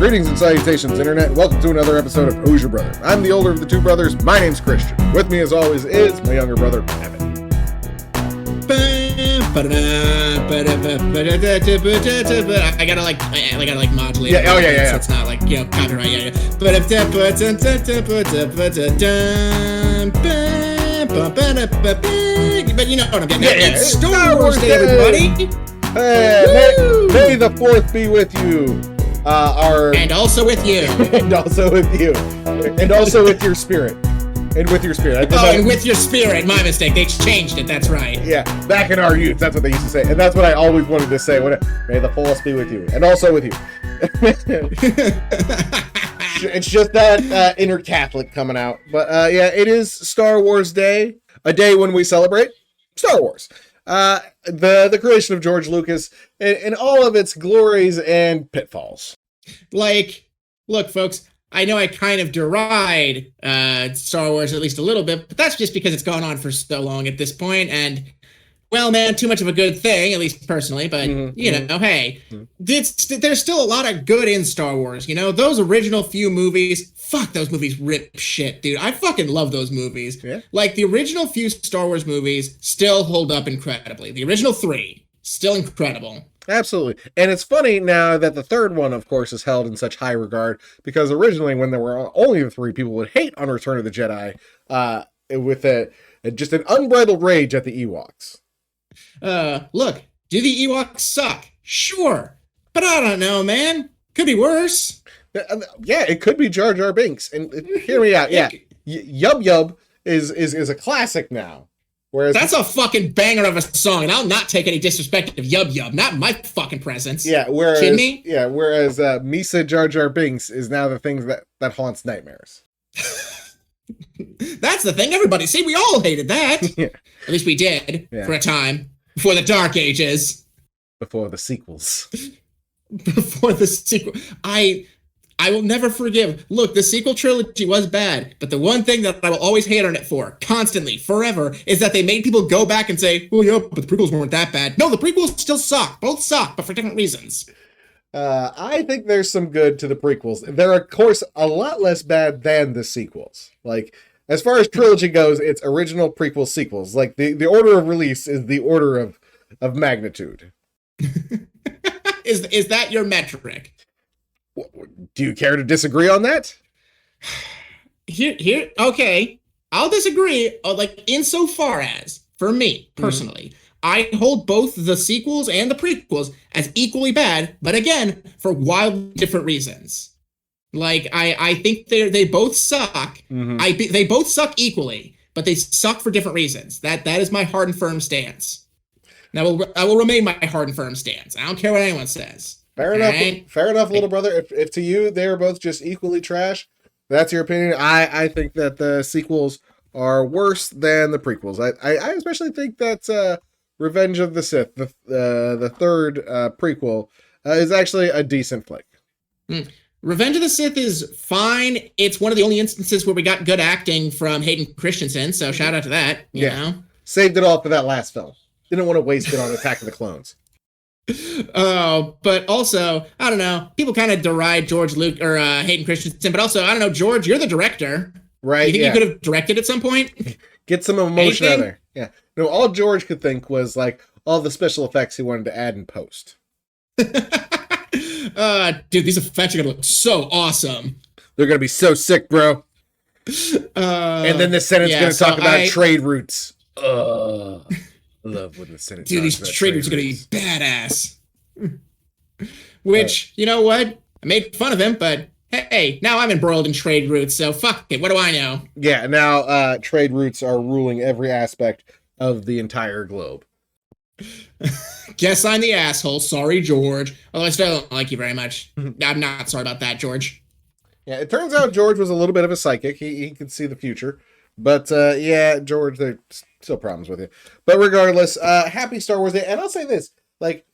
Greetings and salutations, Internet. Welcome to another episode of Who's Your Brother? I'm the older of the two brothers. My name's Christian. With me, as always, is my younger brother, Evan. I gotta modulate. Yeah, yeah. So it's not like, copyright. Yeah. But you know what I'm getting at. Yeah. It's Star Wars Day, everybody. Hey, may the 4th be with you. And also with you. And also with you. And also with your spirit. And with your spirit. And with your spirit. My mistake. They changed it. That's right. Yeah, back in our youth, that's what they used to say. And that's what I always wanted to say. May the force be with you. And also with you. It's just that inner Catholic coming out. But yeah, it is Star Wars Day. A day when we celebrate Star Wars. The creation of George Lucas in all of its glories and pitfalls. Look, folks, I know I kind of deride Star Wars at least a little bit, but that's just because it's gone on for so long at this point, and, well, man, too much of a good thing, at least personally, but, hey, there's still a lot of good in Star Wars, Those original few movies, fuck, those movies rip shit, dude. I fucking love those movies. Yeah. Like, the original few Star Wars movies still hold up incredibly. The original 3, still incredible. Absolutely. And it's funny now that the third one, of course, is held in such high regard, because originally when there were only the 3, people would hate on Return of the Jedi with just an unbridled rage at the Ewoks. Look, do the Ewoks suck? Sure. But I don't know, man. Could be worse. Yeah, it could be Jar Jar Binks. And hear me out. Yeah. Yub Yub is a classic now. Whereas that's a fucking banger of a song, and I'll not take any disrespect of Yub Yub. Not in my fucking presence. Yeah, whereas kidding me? Yeah, whereas Misa Jar Jar Binks is now the thing that haunts nightmares. That's the thing, everybody. See, we all hated that. Yeah. At least we did for a time. Before the Dark Ages. Before the sequels. Before the sequel. I will never forgive. Look, the sequel trilogy was bad, but the one thing that I will always hate on it for, constantly, forever, is that they made people go back and say, oh yeah, but the prequels weren't that bad. No, the prequels still suck. Both suck, but for different reasons. I think there's some good to the prequels. They're, of course, a lot less bad than the sequels. Like, as far as trilogy goes, it's original, prequel, sequels. Like, the order of release is the order of magnitude. Is that your metric? Do you care to disagree on that? Here, okay. I'll disagree, insofar as, for me, personally, I hold both the sequels and the prequels as equally bad, but again, for wildly different reasons. Like, I think they both suck. They both suck equally, but they suck for different reasons. That is my hard and firm stance. Now, I will remain my hard and firm stance. I don't care what anyone says. Fair enough. Right? Fair enough, little brother. If to you they are both just equally trash, that's your opinion. I think that the sequels are worse than the prequels. I especially think that Revenge of the Sith, the third prequel, is actually a decent flick. Revenge of the Sith is fine. It's one of the only instances where we got good acting from Hayden Christensen, so shout out to that. You know? Saved it all for that last film. Didn't want to waste it on Attack of the Clones. But also, I don't know, people kind of deride George Luke or Hayden Christensen, but also, I don't know, George, you're the director. Right. You think you could have directed at some point? Get some emotion out there. Yeah. No, all George could think was like all the special effects he wanted to add in post. Dude, these effects are gonna look so awesome. They're gonna be so sick, bro. And then the Senate's gonna talk about trade routes. Love when the Senate. Dude, these trade routes are gonna be badass. Which, you know what? I made fun of him, but hey, now I'm embroiled in trade routes, so fuck it. What do I know? Yeah, now trade routes are ruling every aspect of the entire globe. Guess I'm the asshole. Sorry, George. Although I still don't like you very much. I'm not sorry about that, George. Yeah, it turns out George was a little bit of a psychic. He could see the future. But yeah, George, there's still problems with you. But regardless, happy Star Wars Day. And I'll say this, like,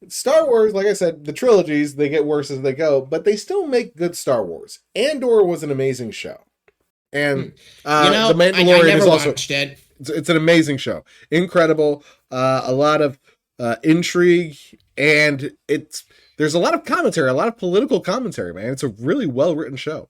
Star Wars, like I said, the trilogies, they get worse as they go, but they still make good Star Wars. Andor was an amazing show. And The Mandalorian is also... It's an amazing show. Incredible. A lot of intrigue, and it's there's a lot of commentary, a lot of political commentary, man. It's a really well written show.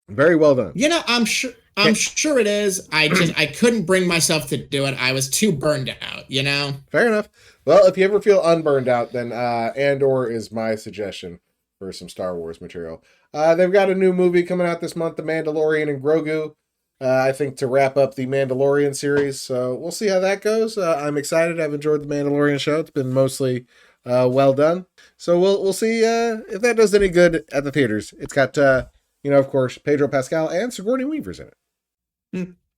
Very well done. You know, I'm sure it is. I couldn't bring myself to do it. I was too burned out, you know? Fair enough. Well, if you ever feel unburned out, then Andor is my suggestion for some Star Wars material. They've got a new movie coming out this month, The Mandalorian and Grogu, I think to wrap up the Mandalorian series. So we'll see how that goes. I'm excited. I've enjoyed the Mandalorian show. It's been mostly well done. So we'll see if that does any good at the theaters. It's got, of course, Pedro Pascal and Sigourney Weaver's in it.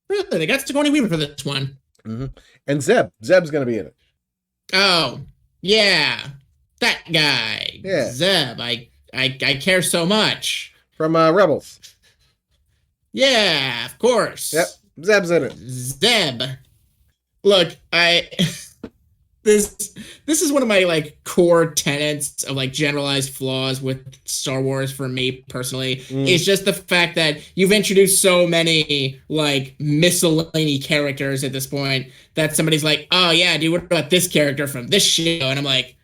Really? They got Sigourney Weaver for this one. Mm-hmm. And Zeb's going to be in it. Oh, yeah. That guy. Yeah. Zeb. I care so much. From Rebels. Yeah, of course. Yep. Zeb's in it. Zeb. Look, this is one of my like core tenets of like generalized flaws with Star Wars for me personally. It's just the fact that you've introduced so many like miscellaneous characters at this point that somebody's like, oh yeah, dude, what about this character from this show? And I'm like,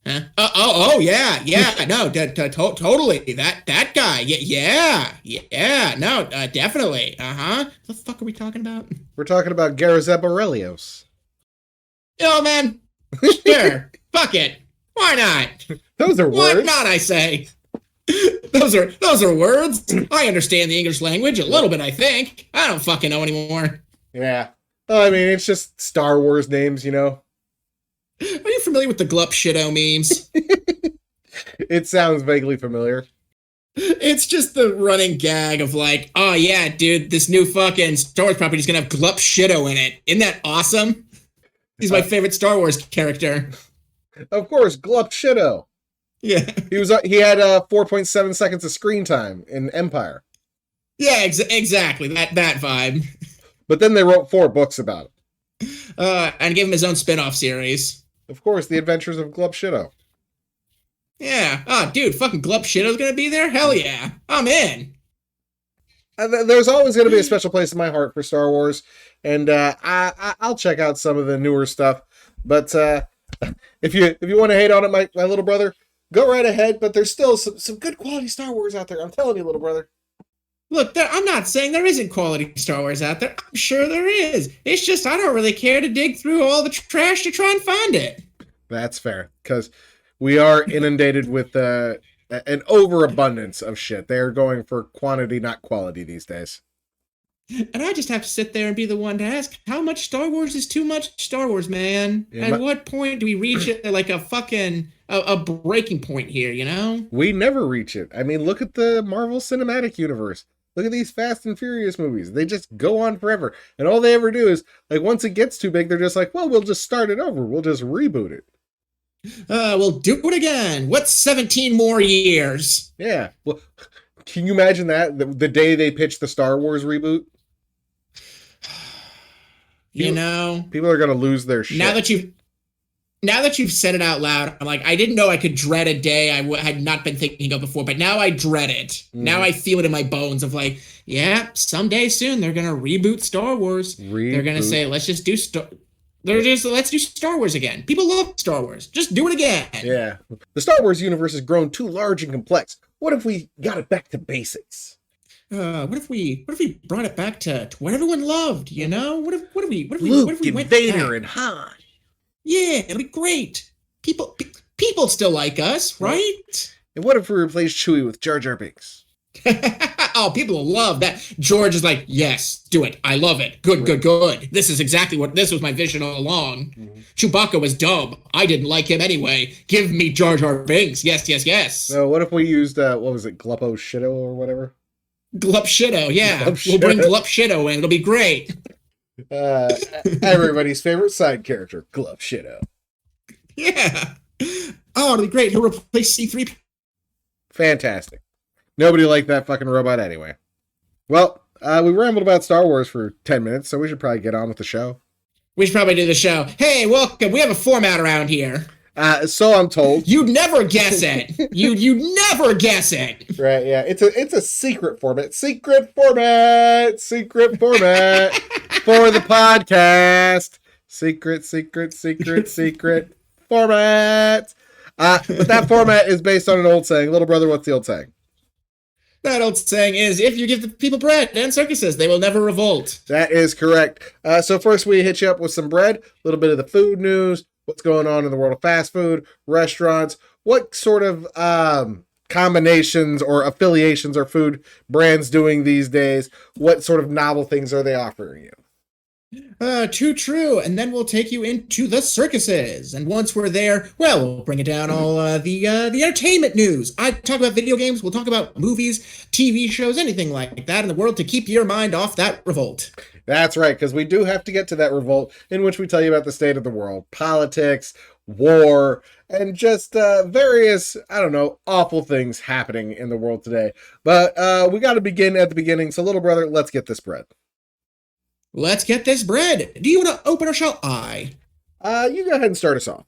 huh? Oh yeah, no, totally that guy, yeah, no, definitely, What the fuck are we talking about? We're talking about Garazeb Aurelios. Oh man, sure, fuck it, why not? Those are words. Why not? I say. Those are words. I understand the English language a little bit. I think I don't fucking know anymore. Yeah. Oh, I mean, it's just Star Wars names, you know. Are you familiar with the Glup Shytto memes? It sounds vaguely familiar. It's just the running gag of like, oh yeah, dude, this new fucking Star Wars property is gonna have Glup Shytto in it. Isn't that awesome? He's my favorite Star Wars character. Of course, Glup Shytto. Yeah. He had 4.7 seconds of screen time in Empire. Yeah, exactly. That vibe. But then they wrote 4 books about it. And gave him his own spin-off series. Of course, The Adventures of Glup Shytto. Yeah. Oh, dude, fucking Glup Shytto's gonna be there? Hell yeah. I'm in. There's always going to be a special place in my heart for Star Wars, and I'll check out some of the newer stuff. But if you want to hate on it, my little brother, go right ahead. But there's still some good quality Star Wars out there. I'm telling you, little brother. Look, I'm not saying there isn't quality Star Wars out there. I'm sure there is. It's just I don't really care to dig through all the trash to try and find it. That's fair, because we are inundated with an overabundance of shit. They're going for quantity, not quality these days. And I just have to sit there and be the one to ask, how much Star Wars is too much Star Wars, man? Yeah, At what point do we reach it like a fucking a breaking point here, you know? We never reach it. I mean, look at the Marvel Cinematic Universe. Look at these Fast and Furious movies. They just go on forever. And all they ever do is, like, once it gets too big, they're just like, well, we'll just start it over. We'll just reboot it. We'll do it again. What's 17 more years? Yeah. Well, can you imagine that? The day they pitch the Star Wars reboot? You know, people are going to lose their shit. Now that you've said it out loud, I'm like, I didn't know I could dread a day I had not been thinking of before, but now I dread it. Now I feel it in my bones of like, yeah, someday soon they're going to reboot Star Wars. They're going to say, let's just do let's do Star Wars again. People love Star Wars. Just do it again. Yeah. The Star Wars universe has grown too large and complex. What if we got it back to basics? What if we brought it back to what everyone loved, you know? What if we Luke and Vader and Han. Yeah, it'd be great. People still like us, right? And what if we replace Chewie with Jar Jar Binks? Oh, people will love that. George is like, yes, do it. I love it. Good. This is exactly this was my vision all along. Mm-hmm. Chewbacca was dumb. I didn't like him anyway. Give me Jar Jar Binks. Yes. So what if we used, what was it, Glupo Shytto or whatever? Glup Shytto, yeah. We'll bring Glup Shytto in. It'll be great. Everybody's favorite side character, Glup Shytto. Yeah. Oh, it'll be great. He'll replace C3. Fantastic. Nobody liked that fucking robot anyway. Well, we rambled about Star Wars for 10 minutes, so we should probably get on with the show. We should probably do the show. Hey, welcome. We have a format around here. So I'm told. You'd never guess it. You'd never guess it. Right, yeah. It's a secret format. Secret format for the podcast. Secret format. But that format is based on an old saying. Little brother, what's the old saying? That old saying is, if you give the people bread and circuses, they will never revolt. That is correct. So first we hit you up with some bread, a little bit of the food news, what's going on in the world of fast food, restaurants, what sort of combinations or affiliations are food brands doing these days, what sort of novel things are they offering you? Too true. And then we'll take you into the circuses. And once we're there, well, we'll bring it down all the entertainment news. I talk about video games. We'll talk about movies, TV shows, anything like that in the world to keep your mind off that revolt. That's right, because we do have to get to that revolt in which we tell you about the state of the world, politics, war, and just various, I don't know, awful things happening in the world today. But we got to begin at the beginning. So, little brother, let's get this bread. Let's get this bread. Do you want to open or shall I? You go ahead and start us off.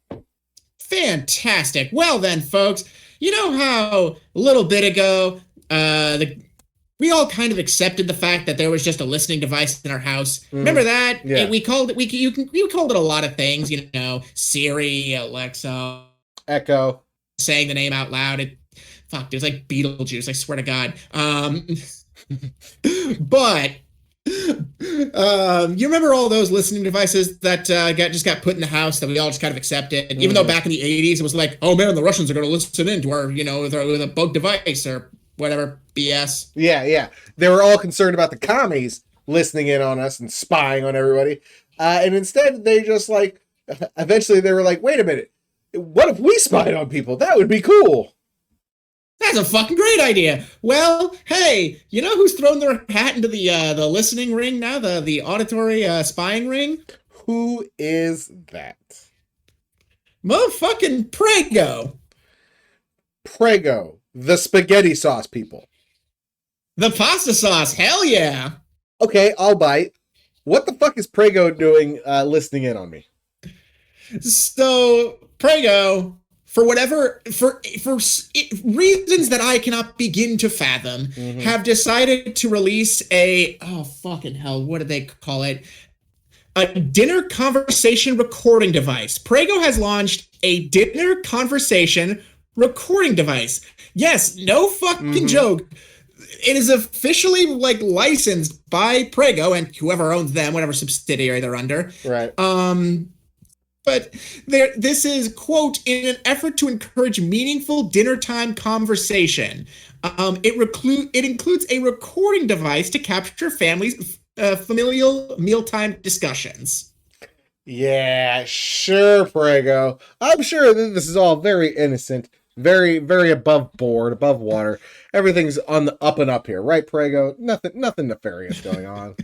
Fantastic. Well then, folks, you know how a little bit ago, we all kind of accepted the fact that there was just a listening device in our house. Remember that? Yeah. We called it. You called it a lot of things. You know, Siri, Alexa, Echo, saying the name out loud. It was like Beetlejuice. I swear to God. But you remember all those listening devices that just got put in the house that we all just kind of accepted, even though back in the 80s it was like, oh man, the Russians are going to listen into our, with a bug device or whatever BS. Yeah. They were all concerned about the commies listening in on us and spying on everybody. And instead they just eventually they were like, wait a minute, what if we spied on people? That would be cool. That's a fucking great idea. Well, hey, you know who's thrown their hat into the listening ring now? The auditory spying ring? Who is that? Motherfucking Prego. Prego, the spaghetti sauce people. The pasta sauce, hell yeah. Okay, I'll bite. What the fuck is Prego doing listening in on me? So, Prego, for reasons that I cannot begin to fathom, have decided to release what do they call it? A dinner conversation recording device. Prego has launched a dinner conversation recording device. Yes, no fucking joke. It is officially licensed by Prego and whoever owns them, whatever subsidiary they're under. Right. But this is, quote, in an effort to encourage meaningful dinner time conversation. It includes a recording device to capture families' familial mealtime discussions. Yeah, sure, Prego. I'm sure that this is all very innocent, very, very above board, above water. Everything's on the up and up here, right, Prego? Nothing nefarious going on.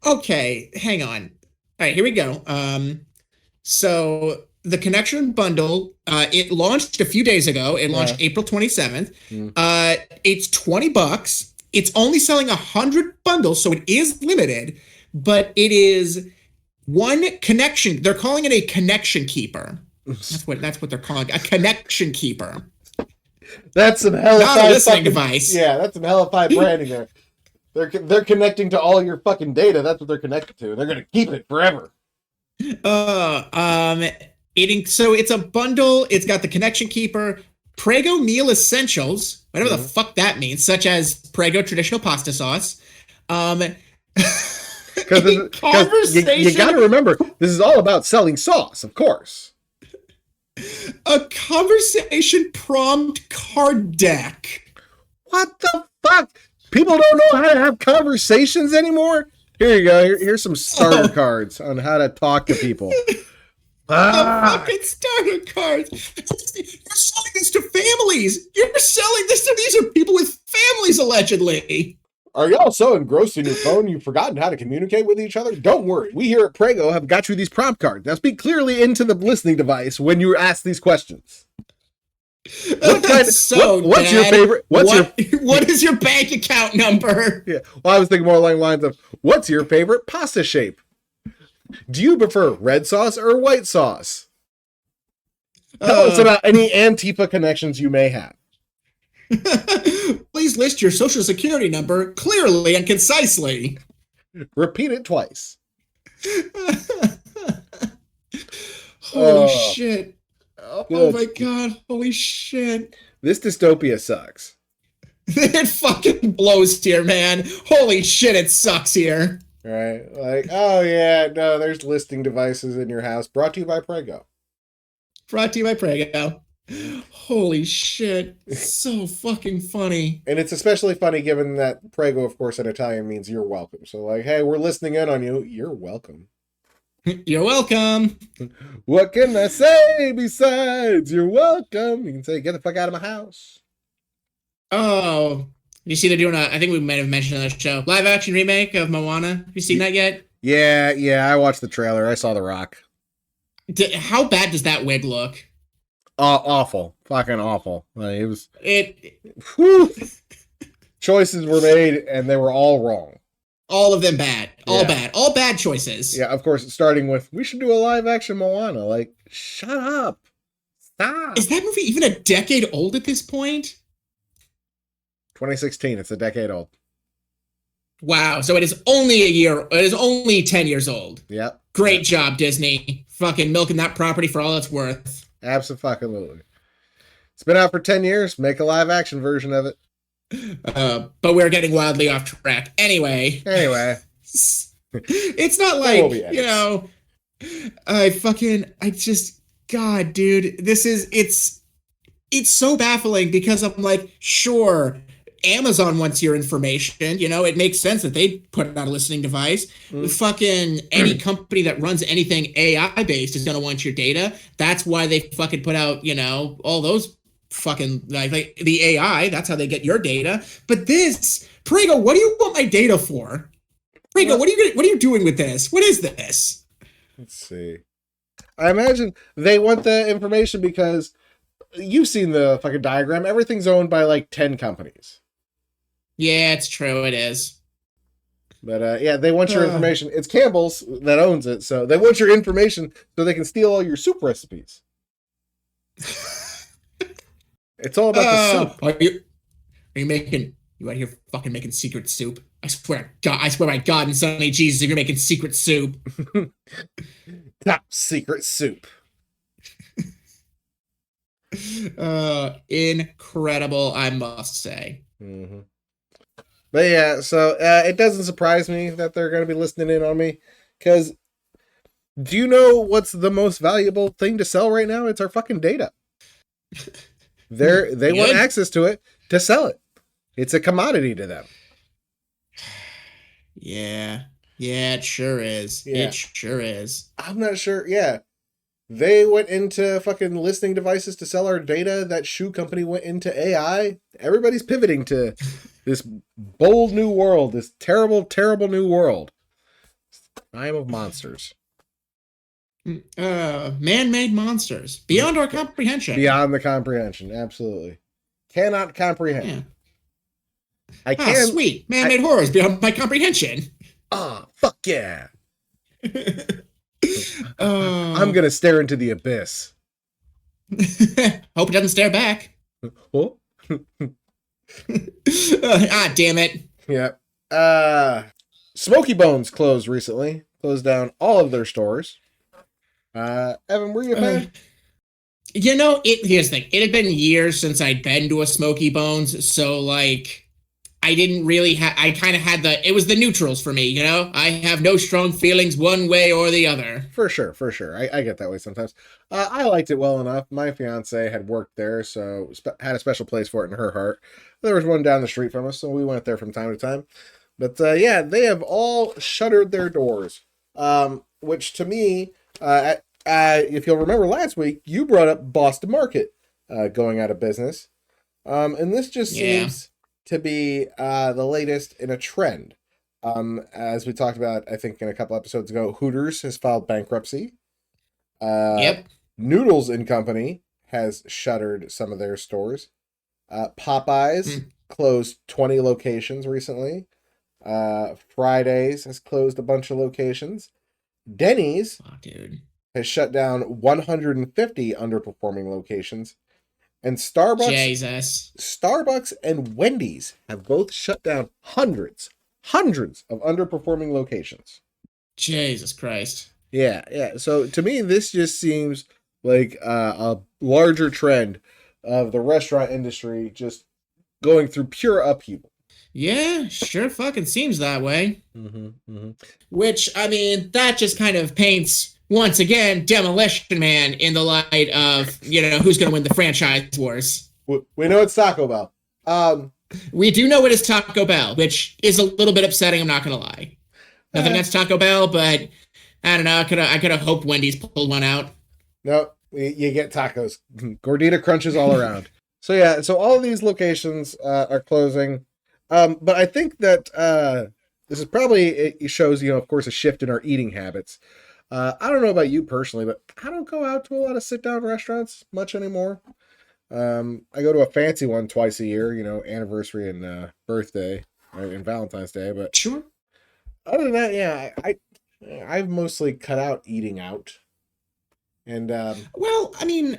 Okay, hang on. All right, here we go. So the Connection Bundle, it launched a few days ago. It launched April 27th. It's $20. It's only selling 100 bundles, so it is limited, but it is one connection. They're calling it a connection keeper. That's what they're calling it, a connection keeper. That's some hellified not a listening device. Yeah, that's some hellified branding there. They're connecting to all your fucking data. That's what they're connected to. They're gonna keep it forever. So it's a bundle. It's got the connection keeper, Prego meal essentials, whatever the fuck that means, such as Prego traditional pasta sauce. Because you got to remember, this is all about selling sauce, of course. A conversation prompt card deck. What the fuck? People don't know how to have conversations anymore? Here you go. Here's some starter cards on how to talk to people. The fucking starter cards. You're selling this to families. These are people with families, allegedly. Are y'all so engrossed in your phone you've forgotten how to communicate with each other? Don't worry. We here at Prego have got you these prompt cards. Now speak clearly into the listening device when you ask these questions. What's your favorite? What is your bank account number? Yeah. Well, I was thinking more along the lines of, what's your favorite pasta shape? Do you prefer red sauce or white sauce? Tell us about any Antifa connections you may have. Please list your social security number clearly and concisely. Repeat it twice. Holy Oh, shit. Oh good. my god. Holy shit. This dystopia sucks. It fucking blows here, man. Holy shit, it sucks here. Right? Like, oh yeah, no, there's listing devices in your house. Brought to you by Prego. Brought to you by Prego. Mhm. Holy shit. So fucking funny. And it's especially funny given that Prego, of course, in Italian means you're welcome. So, like, hey, we're listening in on you. You're welcome. You're welcome. What can I say besides you're welcome? You can say, get the fuck out of my house. Oh, you see they're doing I think we might have mentioned on the show, live action remake of Moana. Have you seen that yet? Yeah, I watched the trailer. I saw The Rock. How bad does that wig look? Awful. Fucking awful. Like, it was. It Whew. Choices were made and they were all wrong. all of them bad. All Yeah. bad. All bad choices. Yeah, of course, starting with, we should do a live action Moana. Like, shut up. Stop. Is that movie even a decade old at this point? 2016. It's a decade old. Wow. So it is only it is only 10 years old. Yep. Great job, Disney. Fucking milking that property for all it's worth. Absolutely. It's been out for 10 years. Make a live action version of it. But we're getting wildly off track. Anyway. It's not like, you know, God, dude, it's so baffling because I'm like, sure, Amazon wants your information. You know, it makes sense that they put out a listening device. Fucking any company that runs anything AI based is going to want your data. That's why they fucking put out, you know, all those fucking like the AI. That's how they get your data. But this, Prego, what do you want my data for? Prego, what are you doing with this? What is this? Let's see. I imagine they want the information because you've seen the fucking diagram. Everything's owned by like 10 companies. Yeah, it's true. It is. But yeah, they want your information. It's Campbell's that owns it, so they want your information so they can steal all your soup recipes. It's all about the soup. Are you making? You out here fucking making secret soup? I swear by God and Sonny Jesus, if you're making secret soup. Top secret soup. Incredible, I must say. Mm-hmm. But yeah, so it doesn't surprise me that they're going to be listening in on me. Because do you know what's the most valuable thing to sell right now? It's our fucking data. They want access to it to sell it. It's a commodity to them. Yeah, it sure is. Yeah. It sure is. I'm not sure. Yeah. They went into fucking listening devices to sell our data. That shoe company went into AI. Everybody's pivoting to this bold new world, this terrible, terrible new world. Time of monsters. Man-made monsters. Beyond our comprehension. Beyond the comprehension, absolutely. Cannot comprehend. Yeah. I can. Sweet. Man-made horrors beyond my comprehension. Fuck yeah. I'm gonna stare into the abyss. Hope it doesn't stare back. Oh? Damn it. Yeah. Smoky Bones closed recently. Closed down all of their stores. Evan, were you a fan? You know, here's the thing. It had been years since I'd been to a Smoky Bones, so like I didn't really I kind of had it was the neutrals for me, you know? I have no strong feelings one way or the other. For sure. I get that way sometimes. I liked it well enough. My fiance had worked there, so had a special place for it in her heart. There was one down the street from us, so we went there from time to time. But yeah, they have all shuttered their doors, which to me, if you'll remember last week, you brought up Boston Market going out of business. And this just seems to be the latest in a trend. As we talked about, I think in a couple episodes ago, Hooters has filed bankruptcy. Noodles and Company has shuttered some of their stores. Popeyes closed 20 locations recently. Fridays has closed a bunch of locations. Denny's has shut down 150 underperforming locations. And Starbucks and Wendy's have both shut down hundreds of underperforming locations. Jesus Christ. Yeah. So to me, this just seems like a larger trend of the restaurant industry just going through pure upheaval. Yeah, sure fucking seems that way. Mm-hmm, mm-hmm. Which, I mean, that just kind of paints, once again, Demolition Man in the light of, who's going to win the franchise wars. We know it's Taco Bell. We do know it is Taco Bell, which is a little bit upsetting, I'm not going to lie. Nothing against Taco Bell, but I don't know, I could have hoped Wendy's pulled one out. No, you get tacos. Gordita crunches all around. So yeah, so all of these locations are closing. But I think that this is probably, it shows, of course, a shift in our eating habits. I don't know about you personally, but I don't go out to a lot of sit-down restaurants much anymore. I go to a fancy one twice a year, anniversary and birthday and Valentine's Day. But sure. Other than that, yeah, I've mostly cut out eating out. And well, I mean,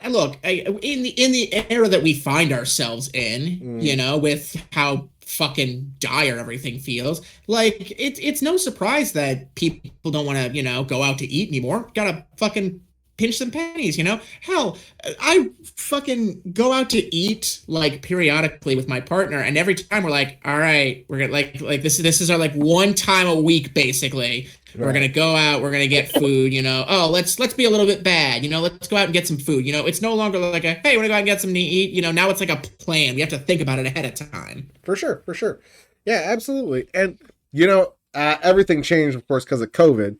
look, in the era that we find ourselves in, with how fucking dire everything feels, like it's no surprise that people don't want to, go out to eat anymore. Gotta fucking pinch some pennies, Hell, I fucking go out to eat like periodically with my partner, and every time we're like, all right, we're gonna like this is our like one time a week basically. Right. We're gonna go out, we're gonna get food, Oh, let's be a little bit bad, let's go out and get some food. It's no longer like a hey, we're gonna go out and get something to eat, now it's like a plan. We have to think about it ahead of time. For sure. Yeah, absolutely. And everything changed, of course, because of COVID.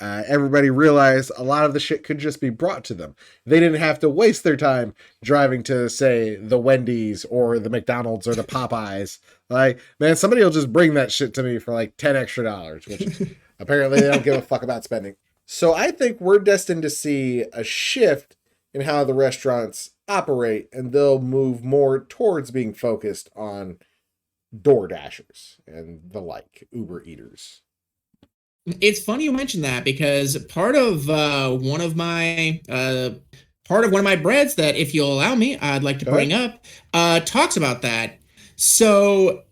Everybody realized a lot of the shit could just be brought to them. They didn't have to waste their time driving to, say, the Wendy's or the McDonald's or the Popeyes. Like, man, somebody will just bring that shit to me for like $10 extra, which apparently they don't give a fuck about spending. So I think we're destined to see a shift in how the restaurants operate, and they'll move more towards being focused on Door Dashers and the like, Uber eaters. It's funny you mentioned that, because part of one of my breads that, if you'll allow me, I'd like to bring up, talks about that. So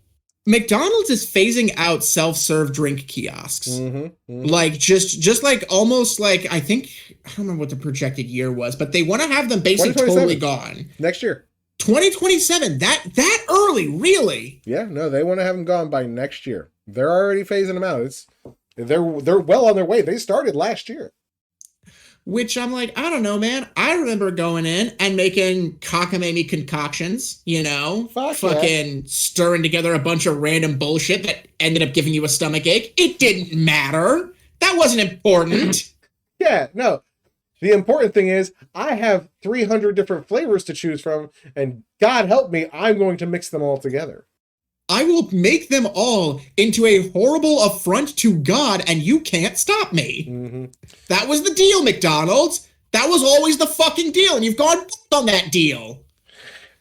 McDonald's is phasing out self-serve drink kiosks. Like just like almost like, I think, I don't remember what the projected year was, but they want to have them basically totally gone next year. 2027. That early, really? Yeah, no, they want to have them gone by next year. They're already phasing them out. They're well on their way. They started last year. Which I'm like, I don't know, man. I remember going in and making cockamamie concoctions, fucking stirring together a bunch of random bullshit that ended up giving you a stomach ache. It didn't matter. That wasn't important. Yeah, no. The important thing is I have 300 different flavors to choose from, and God help me, I'm going to mix them all together. I will make them all into a horrible affront to God, and you can't stop me. That was the deal, McDonald's. That was always the fucking deal, and you've gone on that deal.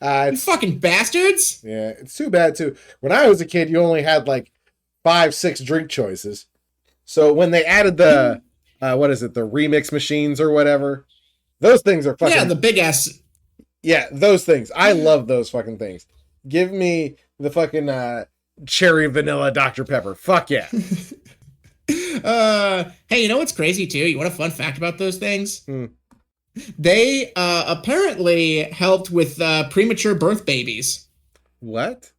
You fucking bastards. Yeah, it's too bad, too. When I was a kid, you only had like 5-6 drink choices. So when they added the, the remix machines or whatever, those things are fucking... Yeah, the big ass... Yeah, those things. I love those fucking things. Give me the fucking cherry vanilla Dr. Pepper. Fuck yeah. Hey, you know what's crazy too? You want a fun fact about those things? They apparently helped with premature birth babies. What?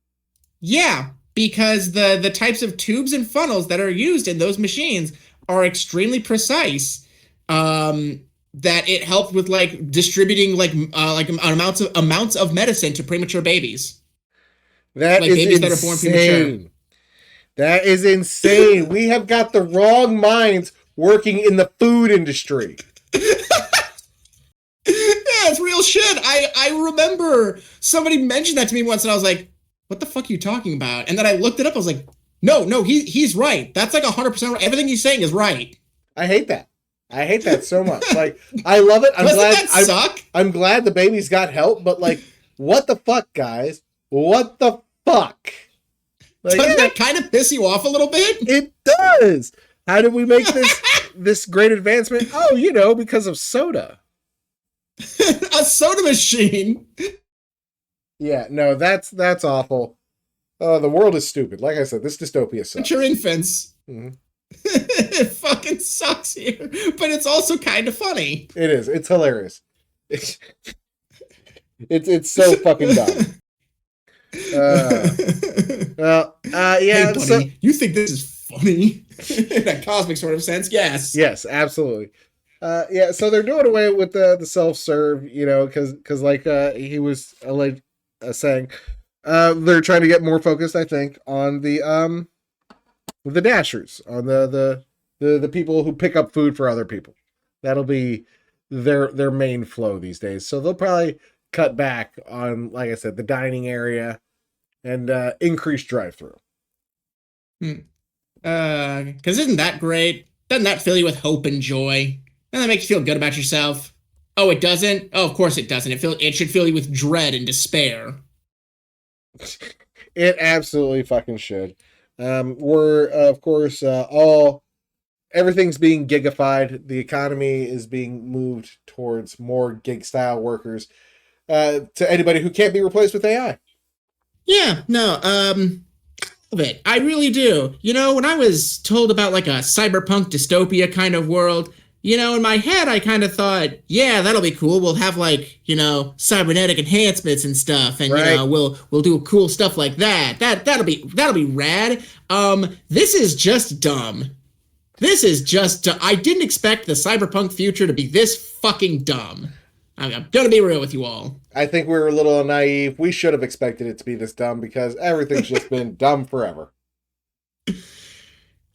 Yeah, because the types of tubes and funnels that are used in those machines are extremely precise. That it helped with like distributing like amounts of medicine to premature babies. That like is babies insane. That are born premature. That is insane. We have got the wrong minds working in the food industry. Yeah, it's real shit. I remember somebody mentioned that to me once, and I was like, "What the fuck are you talking about?" And then I looked it up. I was like, "No, he's right. That's like 100% right. Everything he's saying is right." I hate that. I hate that so much. Like, I love it. I'm glad the babies got help, but like, what the fuck, guys? What the fuck? Like, doesn't that kind of piss you off a little bit? It does. How did we make this great advancement? Oh, because of soda. A soda machine. Yeah, no, that's awful. The world is stupid. Like I said, this dystopia sucks. Your infants. It fucking sucks here, but it's also kind of funny. It is. It's hilarious. It's it's so fucking dumb. Hey, Yeah. So buddy, you think this is funny in a cosmic sort of sense? Yes. yes, absolutely. Yeah. So they're doing away with the self serve, because like he was saying, they're trying to get more focused, I think, on the dashers, on the people who pick up food for other people. That'll be their main flow these days. So they'll probably cut back on, like I said, the dining area and increase drive through. Because isn't that great? Doesn't that fill you with hope and joy? Doesn't that make you feel good about yourself? Oh, it doesn't? Oh, of course it doesn't. It should fill you with dread and despair. It absolutely fucking should. We're of course all everything's being gigified. The economy is being moved towards more gig style workers. To anybody who can't be replaced with AI. Yeah, no, love it. I really do. When I was told about like a cyberpunk dystopia kind of world, in my head I kind of thought, yeah, that'll be cool. We'll have like, cybernetic enhancements and stuff, and right. We'll do cool stuff like that. That'll be rad. This is just dumb. I didn't expect the cyberpunk future to be this fucking dumb. I'm gonna be real with you all. I think we were a little naive. We should have expected it to be this dumb because everything's just been dumb forever.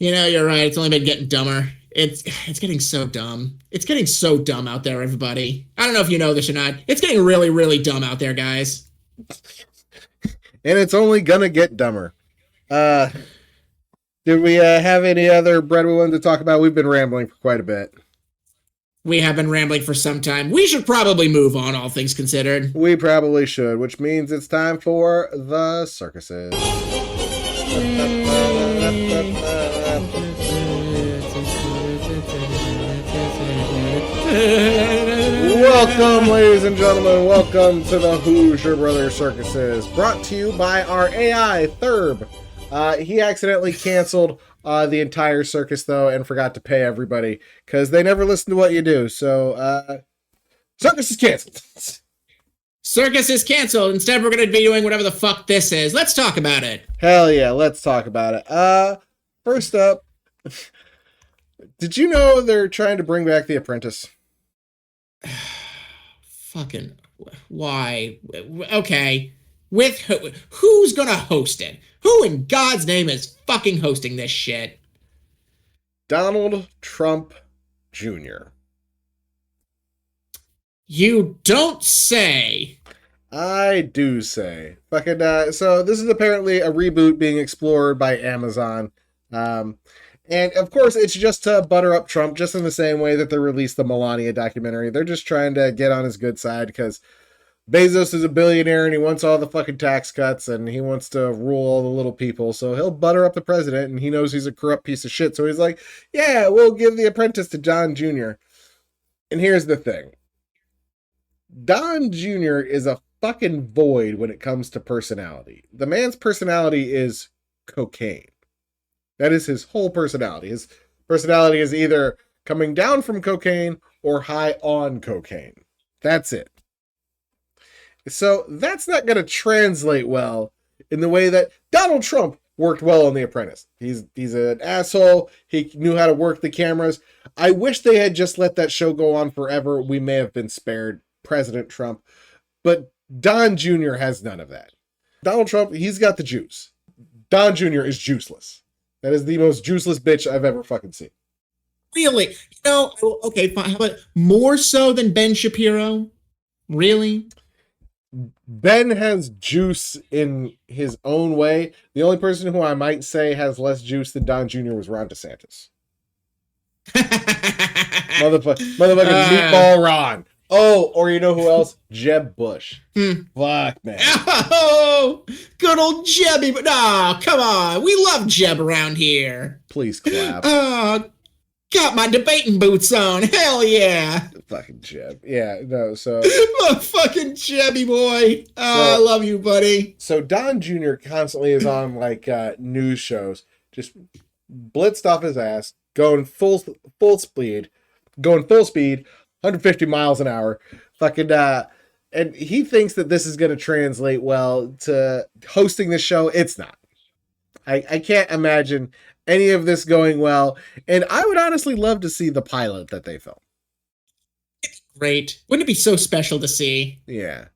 You're right. It's only been getting dumber. It's getting so dumb. It's getting so dumb out there, everybody. I don't know if you know this or not. It's getting really, really dumb out there, guys. And it's only gonna get dumber. Did we have any other bread we wanted to talk about? We've been rambling for quite a bit. We have been rambling for some time. We should probably move on, all things considered. We probably should, which means it's time for the circuses. Welcome, ladies and gentlemen. Welcome to the Hoosier Brothers Circuses, brought to you by our AI, Thurb. He accidentally canceled the entire circus, though, and forgot to pay everybody, because they never listen to what you do. So, circus is canceled. Circus is canceled. Instead, we're going to be doing whatever the fuck this is. Let's talk about it. Hell yeah, let's talk about it. First up, did you know they're trying to bring back The Apprentice? Fucking, why? Okay. With who's gonna host it? Who in God's name is fucking hosting this shit? Donald Trump Jr. You don't say. I do say. Fucking, so this is apparently a reboot being explored by Amazon. And of course, it's just to butter up Trump, just in the same way that they released the Melania documentary. They're just trying to get on his good side because Bezos is a billionaire and he wants all the fucking tax cuts and he wants to rule all the little people. So he'll butter up the president, and he knows he's a corrupt piece of shit. So he's like, yeah, we'll give The Apprentice to Don Jr. And here's the thing. Don Jr. is a fucking void when it comes to personality. The man's personality is cocaine. That is his whole personality. His personality is either coming down from cocaine or high on cocaine. That's it. So that's not going to translate well in the way that Donald Trump worked well on The Apprentice. He's an asshole. He knew how to work the cameras. I wish they had just let that show go on forever. We may have been spared President Trump. But Don Jr. has none of that. Donald Trump, he's got the juice. Don Jr. is juiceless. That is the most juiceless bitch I've ever fucking seen. Really? Okay, fine. How about more so than Ben Shapiro? Really? Ben has juice in his own way. The only person who I might say has less juice than Don Jr. was Ron DeSantis. Motherfucking meatball Ron. Oh, or you know who else? Jeb Bush. Fuck, man. Oh, good old Jebby. But no, come on. We love Jeb around here. Please clap. Oh, got my debating boots on. Hell yeah. Fucking Jeb. Yeah, no, so. My fucking Jebby boy. Oh, I love you, buddy. So Don Jr. constantly is on, like, news shows, just blitzed off his ass, going full speed, 150 miles an hour, fucking and he thinks that this is going to translate well to hosting the show. It's not. I can't imagine any of this going well, and I would honestly love to see the pilot that they filmed. Great. Wouldn't it be so special to see? Yeah.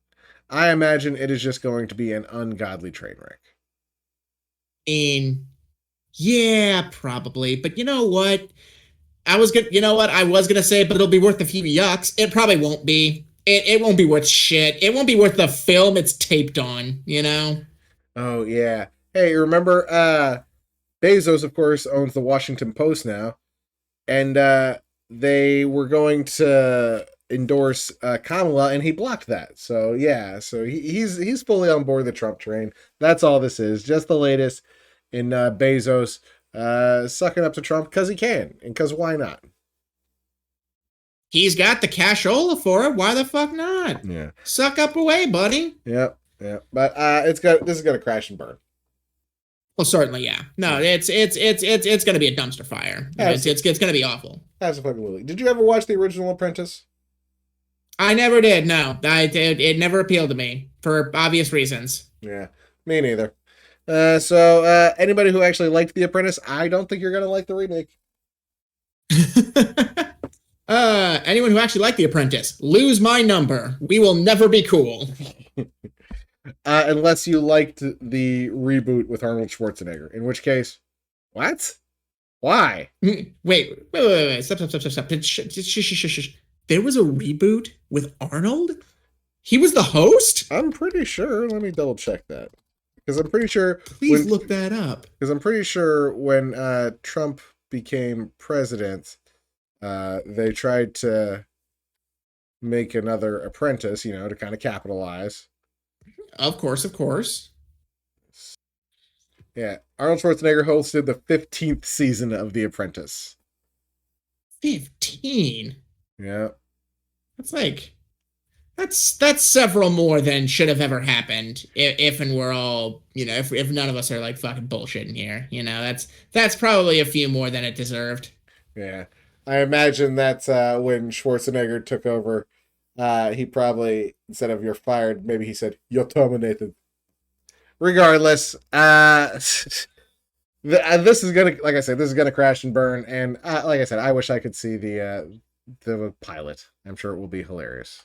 I imagine it is just going to be an ungodly train wreck. Yeah, probably. But you know what? I was gonna say, but it'll be worth a few yucks. It probably won't be. It won't be worth shit. It won't be worth the film it's taped on, you know? Oh yeah. Hey, remember Bezos, of course, owns the Washington Post now, and they were going to endorse Kamala, and he blocked that. So yeah, so he's fully on board the Trump train. That's all this is, just the latest in Bezos sucking up to Trump because he can, and because why not? He's got the cashola for it. Why the fuck not? Yeah, suck up away, buddy. Yep. But this is gonna crash and burn. Well, certainly, yeah. No, it's gonna be a dumpster fire. It's gonna be awful. Absolutely. Did you ever watch the original Apprentice? I never did. No, it never appealed to me for obvious reasons. Yeah, me neither. So anybody who actually liked The Apprentice, I don't think you're gonna like the remake. Anyone who actually liked The Apprentice, lose my number. We will never be cool. Unless you liked the reboot with Arnold Schwarzenegger, in which case, what? Why? Wait. Stop. There was a reboot with Arnold? He was the host? I'm pretty sure. Let me double check that. Because I'm pretty sure. Please look that up. Because I'm pretty sure when Trump became president, they tried to make another Apprentice, to kind of capitalize. Of course. Yeah, Arnold Schwarzenegger hosted the 15th season of The Apprentice. 15? Yeah. That's several more than should have ever happened if and we're all, if none of us are like fucking bullshitting here, that's probably a few more than it deserved. Yeah. I imagine that when Schwarzenegger took over, he probably, instead of "you're fired," maybe he said "you're terminated." Regardless, this is gonna, like I said, this is gonna crash and burn. And like I said, I wish I could see the pilot. I'm sure it will be hilarious.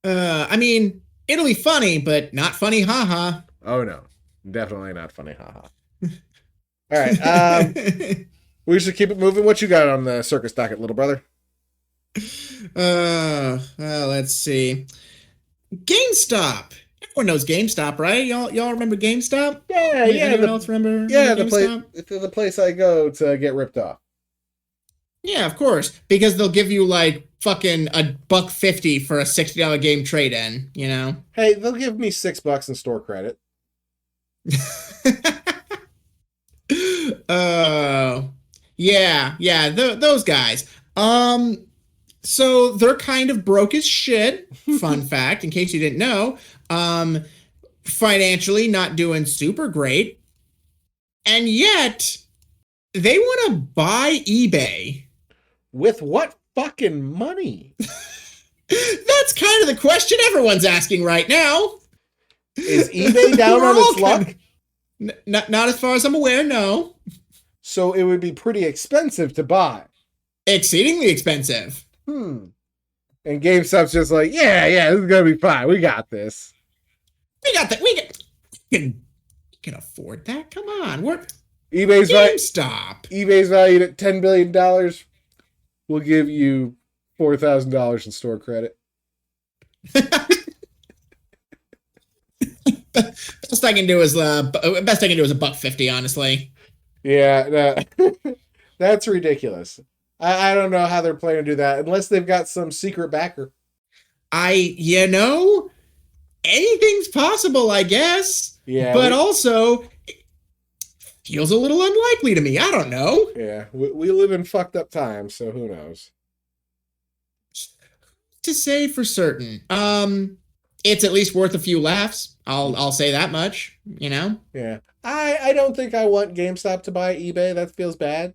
I mean, it'll be funny, but not funny, haha. Oh no, definitely not funny, haha. All right, we should keep it moving. What you got on the circus docket, little brother? Well, let's see. GameStop. Everyone knows GameStop, right? Y'all remember GameStop? Yeah. Anyone else remember? Yeah, the place I go to get ripped off. Yeah, of course, because they'll give you like fucking $1.50 for a $60 game trade-in. Hey, they'll give me $6 in store credit. Yeah, those guys. So they're kind of broke as shit. Fun fact, in case you didn't know. Financially not doing super great. And yet they want to buy eBay. With what fucking money? That's kind of the question everyone's asking right now. Is eBay down on its luck? Not as far as I'm aware, no. So it would be pretty expensive to buy. Exceedingly expensive. And GameStop's just like, yeah, this is gonna be fine. We got this. We got that. We can afford that. Come on, we're eBay's GameStop. eBay's valued at $10 billion. We'll give you $4,000 in store credit. Best I can do is $1.50, honestly. Yeah, no. That's ridiculous. I don't know how they're planning to do that unless they've got some secret backer. Anything's possible, I guess. Yeah, but also it feels a little unlikely to me. I don't know. Yeah, we live in fucked up times, so who knows? To say for certain. it's at least worth a few laughs. I'll say that much. You know. Yeah. I don't think I want GameStop to buy eBay. That feels bad.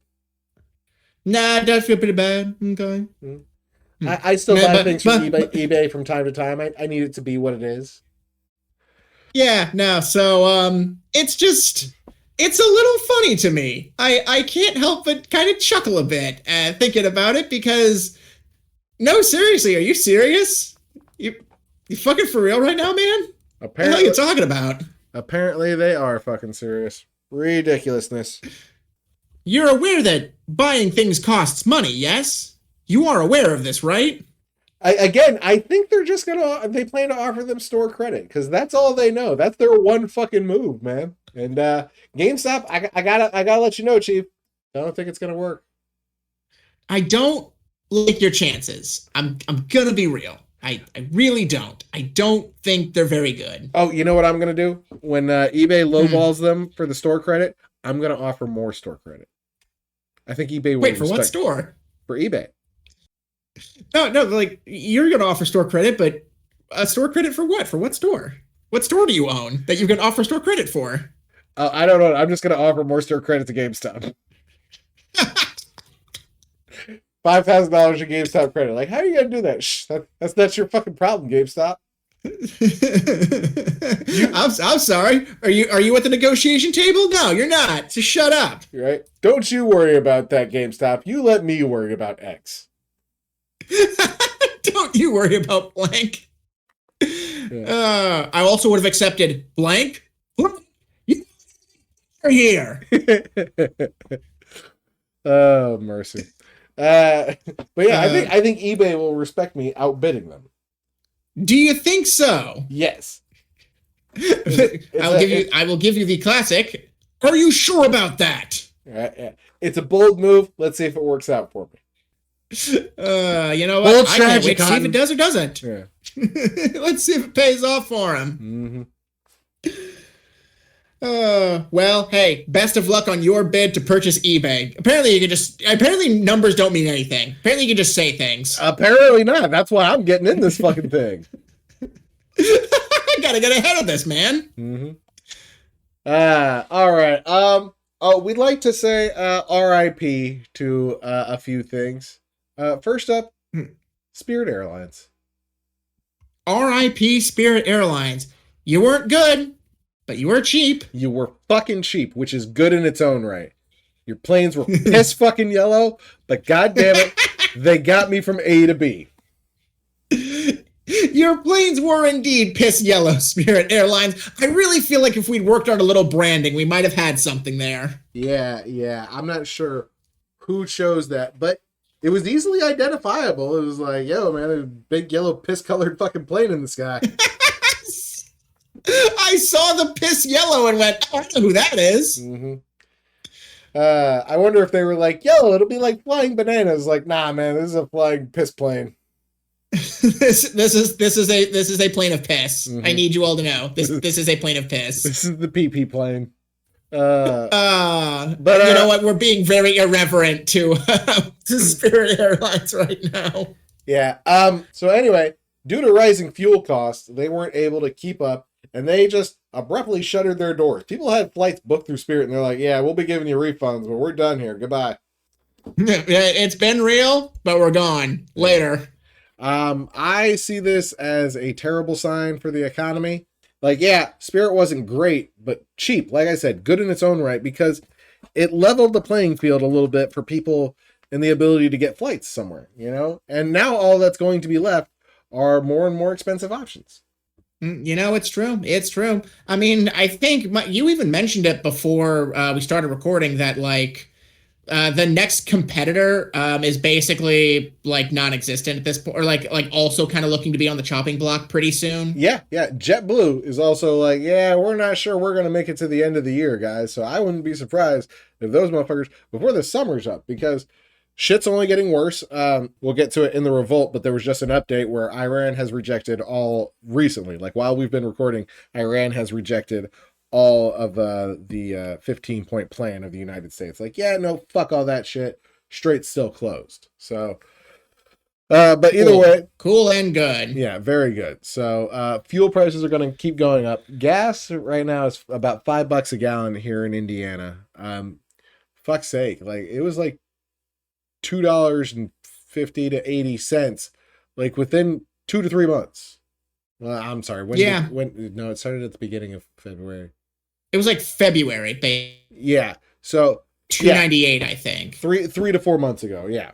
Nah, it does feel pretty bad. Okay. Mm. Hmm. I still Nah, buy things from but eBay from time to time. I need it to be what it is. yeah, no. So it's a little funny to me. I can't help but kind of chuckle a bit thinking about it because no, seriously, are you serious? You fucking for real right now, man? What the hell are Apparently, you talking about? apparently they are fucking serious. Ridiculousness. You're aware that buying things costs money, yes? You are aware of this, right? I think they plan to offer them store credit because that's all they know. That's their one fucking move, man. And GameStop, I gotta let you know, Chief. I don't think it's gonna work. I don't like your chances. I'm gonna be real. I really don't. I don't think they're very good. Oh, you know what I'm gonna do when eBay Hmm. lowballs them for the store credit? I'm gonna offer more store credit. I think eBay will Wait, for what respect store? for eBay. No, no, like you're gonna offer store credit, but store credit for what? For what store? What store do you own that you can offer store credit for? I don't know. I'm just gonna offer more store credit to GameStop. $5,000 in GameStop credit. Like, how are you gonna do that? Shh, that's not your fucking problem, GameStop. I'm sorry. Are you at the negotiation table? No, you're not. So shut up. Right? Don't you worry about that, GameStop. You let me worry about X. Don't you worry about blank. Yeah. I also would have accepted blank. You're here. Oh mercy. But yeah, Uh, I think eBay will respect me outbidding them. do you think so? Yes. I will give you the classic. Are you sure about that? Yeah. It's a bold move. Let's see if it works out for me. You know Bold what? I can't strategy, wait to see if Cotton. it does or doesn't. Yeah. Let's see if it pays off for him. Mm-hmm. Well, hey, best of luck on your bid to purchase eBay. Apparently numbers don't mean anything. Apparently you can just say things. Apparently not. That's why I'm getting in this fucking thing. I gotta get ahead of this, man. Mm-hmm. All right. Oh, we'd like to say R.I.P. to a few things. First up, Spirit Airlines. R.I.P. Spirit Airlines. You weren't good, but you were cheap. You were fucking cheap, which is good in its own right. Your planes were piss fucking yellow, but goddamn it, they got me from A to B. Your planes were indeed piss yellow, Spirit Airlines. I really feel like if we'd worked on a little branding, we might have had something there. Yeah. I'm not sure who chose that, but it was easily identifiable. It was like, yo, man, there's a big yellow piss colored fucking plane in the sky. I saw the piss yellow and went, oh, I know who that is. Mm-hmm. I wonder if they were like, yo, it'll be like flying bananas. Like, nah, man, this is a flying piss plane. this is a plane of piss. Mm-hmm. I need you all to know. This is a plane of piss. This is the PP plane. But you know what? We're being very irreverent to Spirit Airlines right now. Yeah. So anyway, due to rising fuel costs, they weren't able to keep up, and they just abruptly shuttered their doors. People had flights booked through Spirit, and they're like, "Yeah, we'll be giving you refunds, but we're done here. Goodbye." It's been real, but we're gone later. I see this as a terrible sign for the economy. Like, yeah, Spirit wasn't great, but cheap. Like I said, good in its own right because it leveled the playing field a little bit for people and the ability to get flights somewhere, you know? And now all that's going to be left are more and more expensive options. You know, it's true. It's true. I mean, I think you even mentioned it before we started recording that, like, the next competitor is basically like non-existent at this point, or like also kind of looking to be on the chopping block pretty soon. Yeah. JetBlue is also like, yeah, we're not sure we're going to make it to the end of the year, guys. So I wouldn't be surprised if those motherfuckers, before the summer's up, because shit's only getting worse. We'll get to it in the revolt, but there was just an update where Iran has rejected all recently. Like while we've been recording, Iran has rejected all of the 15-point plan of the United States. Like, yeah, no, fuck all that shit. Strait's still closed. So But either way, cool and good. Yeah, very good. So fuel prices are going to keep going up. Gas right now is about $5 a gallon here in Indiana. Fuck's sake, like it was like $2.50 to 80 cents, like within 2 to 3 months. Well, I'm sorry. No, it started at the beginning of February. It was like February, babe. Yeah. So $2.98, I think. 3 to 4 months ago. Yeah.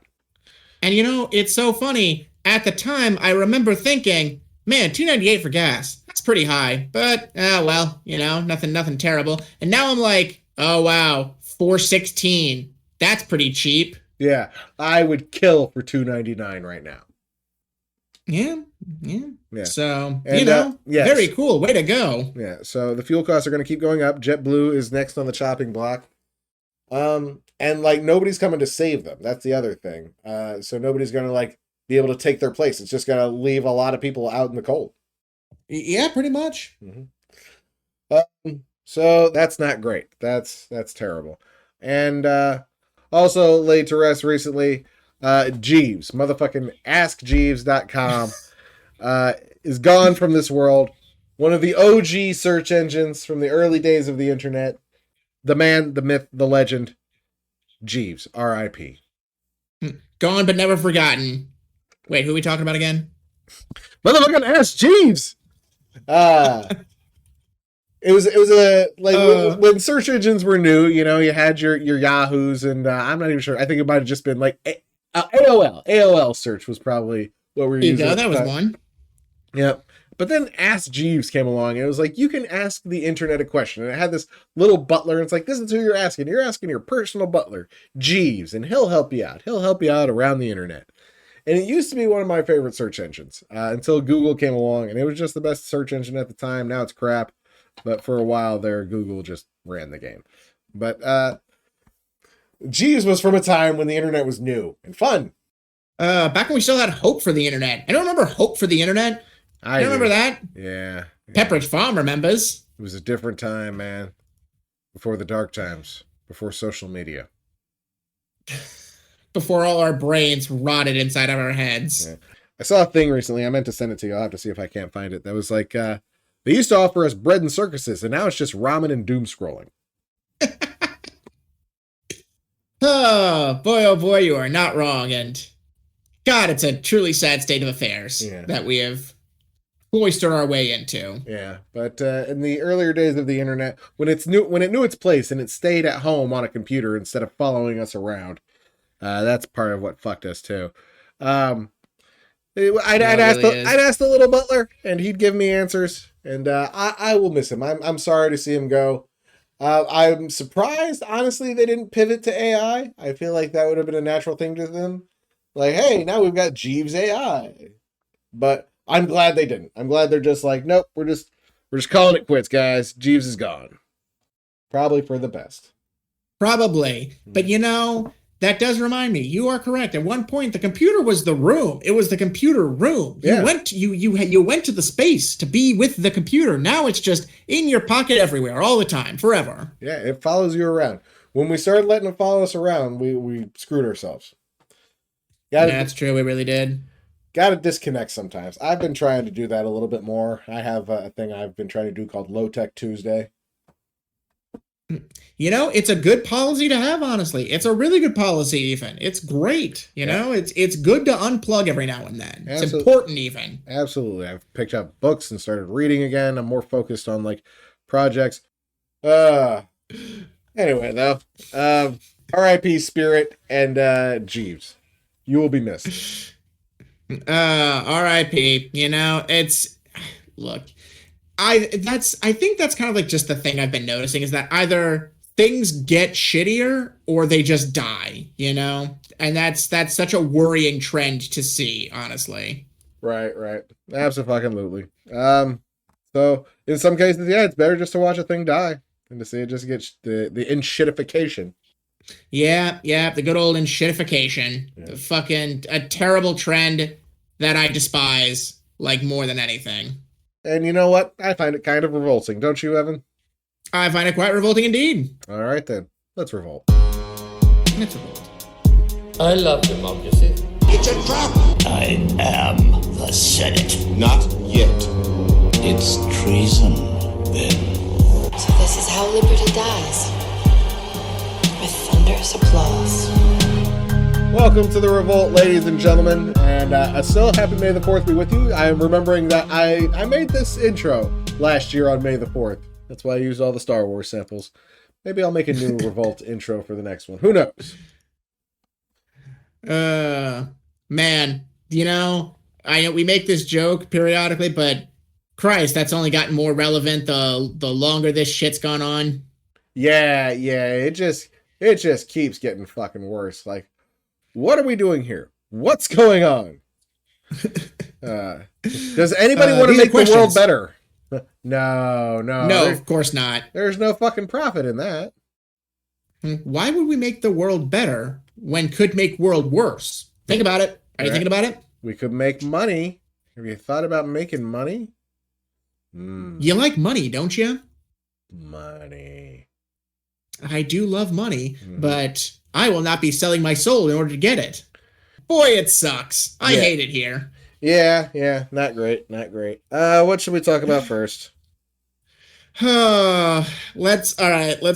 And you know, it's so funny. At the time, I remember thinking, man, $2.98 for gas. That's pretty high. But, well, you know, nothing terrible. And now I'm like, oh, wow, $4.16. That's pretty cheap. Yeah. I would kill for $2.99 right now. Yeah. So, And, yes. Very cool. Way to go. Yeah. So the fuel costs are going to keep going up. JetBlue is next on the chopping block. And like nobody's coming to save them. That's the other thing. So nobody's going to like be able to take their place. It's just going to leave a lot of people out in the cold. Yeah, pretty much. Mm-hmm. So that's not great. That's terrible. And also laid to rest recently, Jeeves, motherfucking AskJeeves.com, is gone from this world. One of the OG search engines from the early days of the internet. The man, the myth, the legend, Jeeves, R.I.P. Gone but never forgotten. Wait, who are we talking about again? Motherfucking Ask Jeeves. It was when search engines were new. You know, you had your Yahoos, and I'm not even sure. I think it might have just been like AOL. AOL search was probably what we were using. Yeah, that was one. Yep. But then Ask Jeeves came along, and it was like, you can ask the internet a question. And it had this little butler, and it's like, this is who you're asking. You're asking your personal butler, Jeeves, and he'll help you out. He'll help you out around the internet. And it used to be one of my favorite search engines until Google came along, and it was just the best search engine at the time. Now it's crap. But for a while there, Google just ran the game. But Jeeves was from a time when the internet was new and fun. Back when we still had hope for the internet. I don't remember hope for the internet. I remember that. Yeah. Pepperidge Farm remembers. It was a different time, man. Before the dark times. Before social media. Before all our brains rotted inside of our heads. Yeah. I saw a thing recently. I meant to send it to you. I'll have to see if I can't find it. That was like, they used to offer us bread and circuses, and now it's just ramen and doom scrolling. Oh boy, you are not wrong. And God, it's a truly sad state of affairs that we have cloistered our way into. Yeah, but in the earlier days of the internet, when it knew its place and it stayed at home on a computer instead of following us around, that's part of what fucked us too. I'd ask the little butler, and he'd give me answers, and I will miss him. I'm sorry to see him go. I'm surprised, honestly, they didn't pivot to AI. I feel like that would have been a natural thing to them. Like, hey, now we've got Jeeves AI, but I'm glad they didn't. I'm glad they're just like, nope, we're just calling it quits, guys. Jeeves is gone. Probably for the best. Probably. But you know, that does remind me. You are correct. At one point, the computer was the room. It was the computer room. Yeah. You went to the space to be with the computer. Now it's just in your pocket everywhere, all the time, forever. Yeah, it follows you around. When we started letting it follow us around, we screwed ourselves. That's true. We really did. Got to disconnect sometimes. I've been trying to do that a little bit more. I have a thing I've been trying to do called Low Tech Tuesday. You know, it's a good policy to have, honestly. It's a really good policy, even. It's great. You know, it's good to unplug every now and then. It's important, even. Absolutely. I've picked up books and started reading again. I'm more focused on like projects. Anyway, though, R.I.P. Spirit and Jeeves. You will be missed. R.I.P. You know, look, I think that's kind of like just the thing I've been noticing is that either things get shittier or they just die, you know? And that's such a worrying trend to see, honestly. Right. Absolutely. So in some cases, yeah, it's better just to watch a thing die than to see it just get the inshitification. Yeah, the good old inshitification. Yeah. Fucking a terrible trend that I despise, like, more than anything. And you know what? I find it kind of revolting, don't you, Evan? I find it quite revolting indeed. All right, then. Let's revolt. Let's revolt. I love democracy. It's a trap! I am the Senate. Not yet. It's treason, then. So this is how liberty dies. With thunderous applause. Welcome to the revolt, ladies and gentlemen, and still happy May the 4th be with you. I am remembering that I made this intro last year on May the 4th. That's why I used all the Star Wars samples. Maybe I'll make a new revolt intro for the next one. Who knows? Man, you know, I know we make this joke periodically, but Christ, that's only gotten more relevant the longer this shit's gone on. Yeah, it just keeps getting fucking worse. Like, what are we doing here? What's going on? Does anybody want to make the world better? No. No, of course not. There's no fucking profit in that. Why would we make the world better when could make world worse? Think about it. Are you thinking about it? We could make money. Have you thought about making money? You like money, don't you? Money. I do love money, but I will not be selling my soul in order to get it. Boy, it sucks. I hate it here. Yeah, not great. What should we talk about first? Let's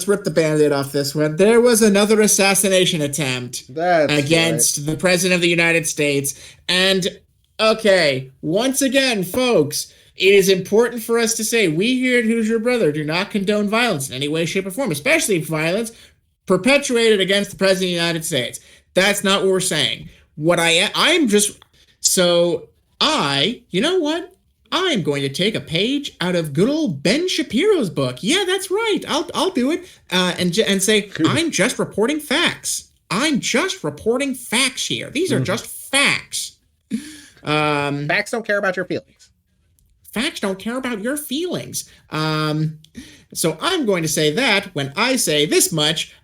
rip the Band-Aid off this one. There was another assassination attempt against the President of the United States. And, okay, once again, folks, it is important for us to say, we here at Who's Your Brother do not condone violence in any way, shape, or form, especially violence perpetuated against the President of the United States. That's not what we're saying. You know what? I'm going to take a page out of good old Ben Shapiro's book. Yeah, that's right. I'll do it. And say, I'm just reporting facts. I'm just reporting facts here. These are just facts. Facts don't care about your feelings. Facts don't care about your feelings. So I'm going to say that when I say this much,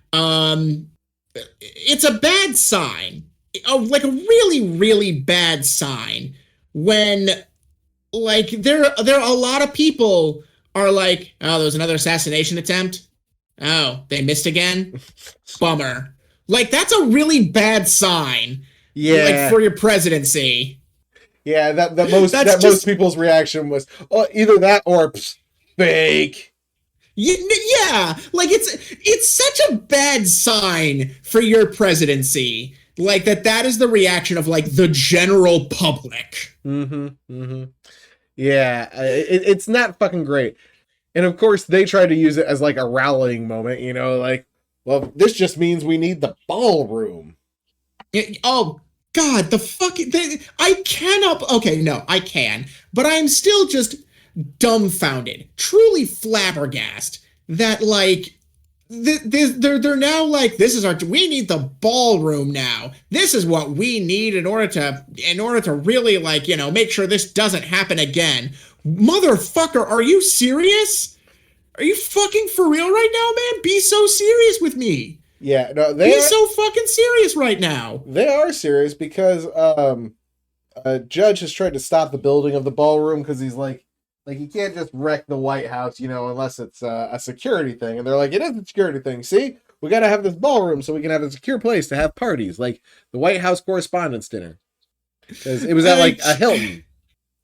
it's a bad sign. Like a really, really bad sign when, like, there are a lot of people are like, oh, there was another assassination attempt. Oh, they missed again. Bummer. Like, that's a really bad sign. Yeah. Like, for your presidency. Yeah, most people's reaction was, oh, either that or fake. Yeah, like it's such a bad sign for your presidency. Like that is the reaction of like the general public. Yeah, it's not fucking great. And of course they try to use it as like a rallying moment, you know, like, well, this just means we need the ballroom. Oh God, I cannot. Okay, no, I can, but I'm still just dumbfounded, truly flabbergasted that like they're now like, we need the ballroom now. This is what we need in order to really, like, you know, make sure this doesn't happen again. Motherfucker, are you serious? Are you fucking for real right now, man? Be so serious with me. Yeah, no, so fucking serious right now. They are serious because a judge has tried to stop the building of the ballroom because he's like you can't just wreck the White House, you know, unless it's a security thing. And they're like, it is a security thing. See, we got to have this ballroom so we can have a secure place to have parties, like the White House Correspondents' Dinner. Because it was at like a Hilton.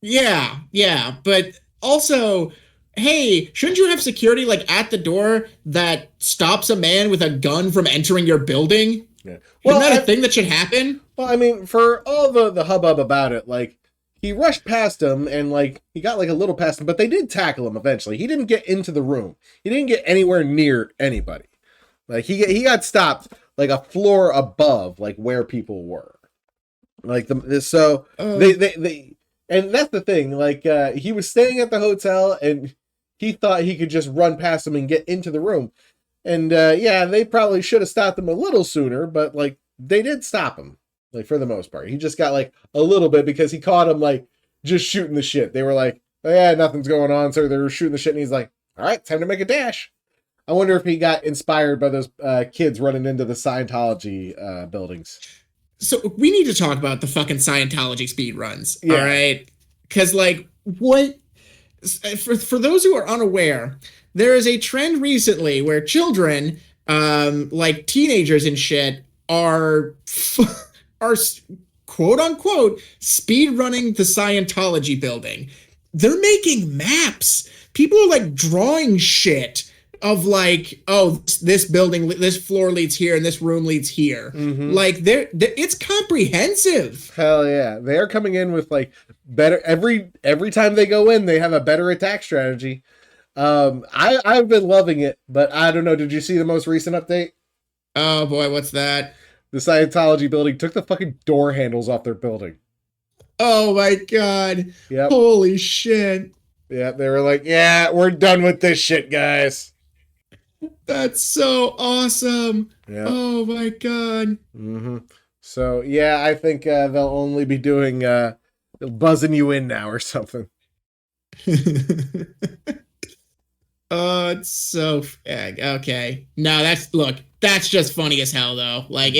Yeah, but also, hey, shouldn't you have security like at the door that stops a man with a gun from entering your building? Yeah. Well, isn't that a thing that should happen? Well, I mean, for all the hubbub about it, like, he rushed past him and like he got like a little past him, but they did tackle him eventually. He didn't get into the room. He didn't get anywhere near anybody. Like he got stopped like a floor above like where people were. Like they and that's the thing. Like he was staying at the hotel and he thought he could just run past him and get into the room. And they probably should have stopped him a little sooner, but like they did stop him. Like, for the most part. He just got, like, a little bit because he caught him, like, just shooting the shit. They were like, oh, yeah, nothing's going on. So they were shooting the shit, and he's like, all right, time to make a dash. I wonder if he got inspired by those kids running into the Scientology buildings. So we need to talk about the fucking Scientology speed runs, all right? Because, like, what... For those who are unaware, there is a trend recently where children, like teenagers and shit, are quote unquote speed running the Scientology building. They're making maps. People are like drawing shit of like, oh, this building, this floor leads here and this room leads here. Like it's comprehensive. Hell yeah. They are coming in with like better every time they go in, they have a better attack strategy. I've been loving it, but I don't know. Did you see the most recent update? Oh boy, what's that? The Scientology building took the fucking door handles off their building. Oh my god. Yep. Holy shit. Yeah, they were like, yeah, we're done with this shit, guys. That's so awesome. Yeah. Oh my god. So yeah, I think they'll only be doing buzzing you in now or something. Oh, it's so okay. No, that's just funny as hell though. Like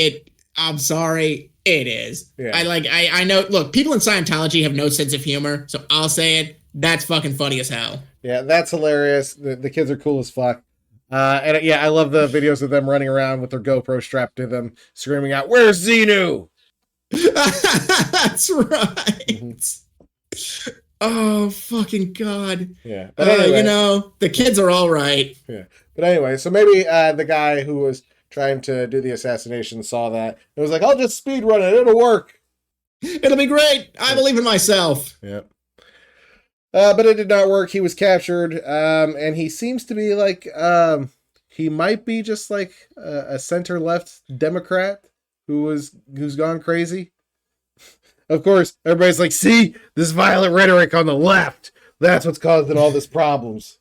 I'm sorry, it is. Yeah. I know, look, people in Scientology have no sense of humor, so I'll say it. That's fucking funny as hell. Yeah, that's hilarious. The kids are cool as fuck. And yeah, I love the videos of them running around with their GoPro strapped to them, screaming out, "Where's Xenu?" That's right. Oh, fucking God. Yeah. But anyway, you know, the kids are all right. Yeah. But anyway, so maybe the guy who was trying to do the assassination saw that. It was like, I'll just speed run it. It'll work. It'll be great. I believe in myself. Yeah. But it did not work. He was captured. And he seems to be like, he might be just like a center-left Democrat who's gone crazy. Of course, everybody's like, see, this violent rhetoric on the left. That's what's causing all these problems.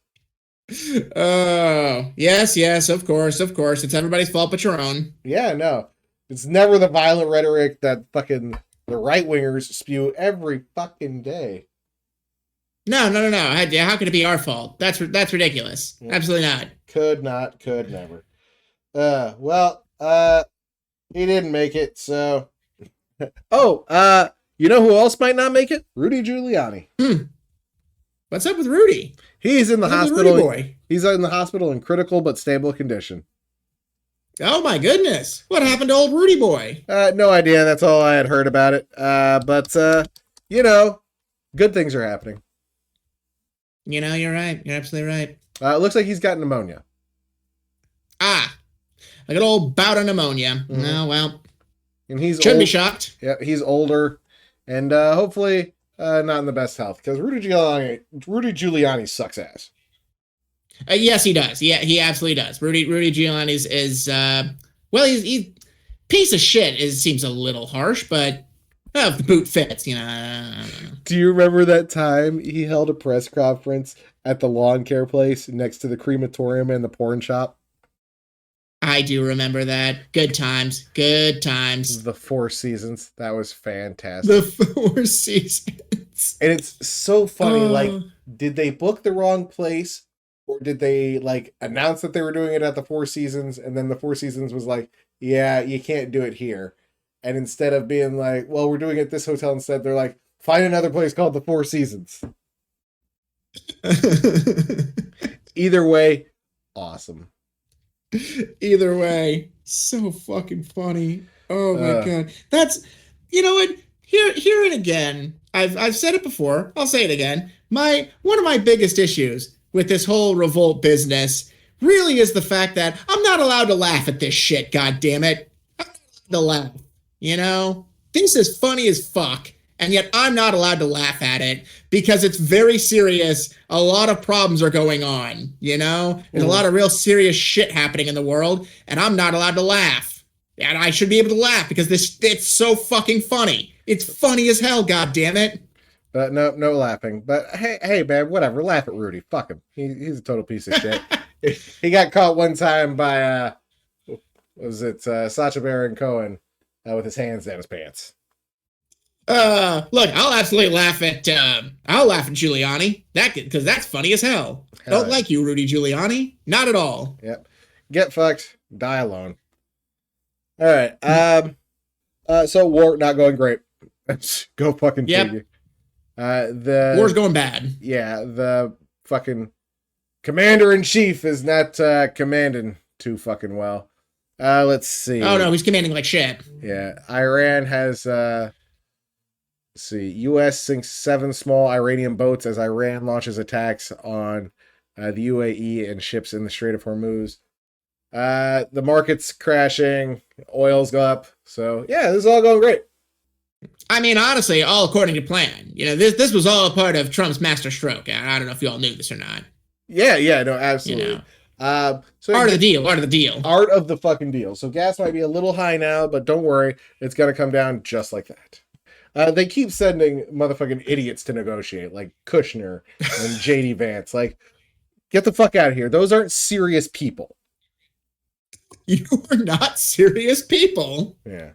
Oh, yes, of course. It's everybody's fault but your own. Yeah, no. It's never the violent rhetoric that fucking the right-wingers spew every fucking day. No. How could it be our fault? That's ridiculous. Yeah. Absolutely not. Could never. He didn't make it, so... Oh, you know who else might not make it? Rudy Giuliani. What's up with Rudy? He's in the hospital. Rudy boy? He's in the hospital in critical but stable condition. Oh my goodness. What happened to old Rudy boy? No idea. That's all I had heard about it. But you know, good things are happening. You know, you're right. You're absolutely right. It looks like he's got pneumonia. Ah, like an old bout of pneumonia. Mm-hmm. No, well, and he's shouldn't be shocked. Yeah, he's older, and hopefully not in the best health because Rudy Giuliani sucks ass. Yes, he does. Yeah, he absolutely does. Rudy Giuliani is well, he's piece of shit. Seems a little harsh, but if the boot fits, you know. Do you remember that time he held a press conference at the lawn care place next to the crematorium and the porn shop? I do remember that. Good times. The Four Seasons. That was fantastic. The Four Seasons. And it's so funny. Like, did they book the wrong place? Or did they, like, announce that they were doing it at the Four Seasons? And then the Four Seasons was like, yeah, you can't do it here. And instead of being like, well, we're doing it at this hotel instead, they're like, find another place called the Four Seasons. Either way, awesome. Either way, so fucking funny. Oh my God. That's, you know what? Here it again. I've said it before. I'll say it again. One of my biggest issues with this whole revolt business really is the fact that I'm not allowed to laugh at this shit, God damn it. I'm not allowed to laugh. You know? This is funny as fuck. And yet I'm not allowed to laugh at it because it's very serious. A lot of problems are going on, you know? There's a lot of real serious shit happening in the world, and I'm not allowed to laugh. And I should be able to laugh because it's so fucking funny. It's funny as hell, god damn it. But no laughing. But hey, man, whatever. Laugh at Rudy. Fuck him. He's a total piece of shit. He got caught one time by, Sacha Baron Cohen with his hands down his pants. Look, I'll absolutely laugh at Giuliani. Because that's funny as hell. Don't like you, Rudy Giuliani. Not at all. Yep. Get fucked. Die alone. All right. So war not going great. Go fucking figure. The war's going bad. Yeah, the fucking commander-in-chief is not commanding too fucking well. Let's see. Oh no, he's commanding like shit. Yeah, Iran has let's see. U.S. sinks 7 small Iranian boats as Iran launches attacks on the UAE and ships in the Strait of Hormuz. The market's crashing. Oil's up. So, yeah, this is all going great. I mean, honestly, all according to plan. This was all part of Trump's master stroke. I don't know if you all knew this or not. Yeah, no, absolutely. So Art of the deal. Art of the fucking deal. So gas might be a little high now, but don't worry, it's gonna come down just like that. They keep sending motherfucking idiots to negotiate, like Kushner and JD Vance. Like, get the fuck out of here. Those aren't serious people. You are not serious people. Yeah.